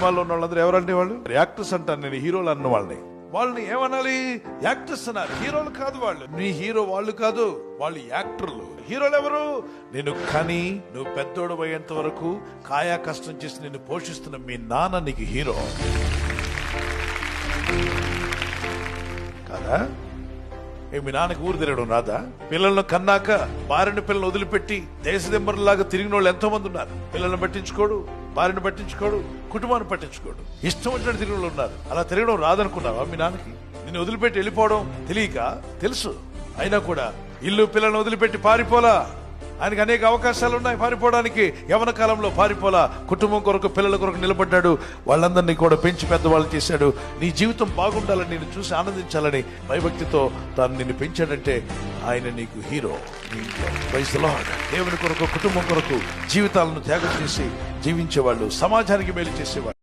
సినిమాల్లో ఉన్న వాళ్ళందరూ ఎవరంటే వాళ్ళు యాక్టర్స్ అంటాను నేను, హీరోలు అన్న వాళ్ళని ఏమనాలి? యాక్టర్స్ అన్నారు. హీరోలు కాదు వాళ్ళు. నీ హీరో వాళ్ళు కాదు, వాళ్ళు యాక్టర్లు. హీరోలు ఎవరు? నేను కని నువ్వు పెద్దోడు అయ్యేంత వరకు కాయా కష్టం చేసి నిన్ను పోషిస్తున్న మీ నాన్న నీకు హీరో కాదా? మీ నాన్నకి ఊరు తిరగడం రాదా? పిల్లలను కన్నాక భార్యను పిల్లలు వదిలిపెట్టి దేశదిమ్మరులాగా తిరిగిన వాళ్ళు ఎంతో మంది ఉన్నారు. పిల్లలను పట్టించుకోడు, భార్యను పట్టించుకోడు, కుటుంబాన్ని పట్టించుకోడు, ఇష్టం వచ్చినట్టు తిరిగిన వాళ్ళు ఉన్నారు. అలా తిరగడం రాదనుకున్నావా? మీ నాన్నకి నిన్ను వదిలిపెట్టి వెళ్ళిపోవడం తెలియక? తెలుసు. అయినా కూడా ఇల్లు పిల్లలను వదిలిపెట్టి పారిపోలా. ఆయనకి అనేక అవకాశాలు ఉన్నాయి పారిపోవడానికి. యవన కాలంలో పారిపోలా, కుటుంబం కొరకు పిల్లల కొరకు నిలబడ్డాడు. వాళ్ళందరినీ కూడా పెంచి పెద్దవాళ్ళు చేశాడు. నీ జీవితం బాగుండాలని, నేను చూసి ఆనందించాలని భయభక్తితో తాను నిన్ను పెంచాడంటే ఆయన నీకు హీరో. Praise the lord. దేవుని కొరకు, కుటుంబం కొరకు జీవితాలను త్యాగం చేసి జీవించేవాళ్ళు, సమాజానికి మేలు చేసేవాళ్ళు.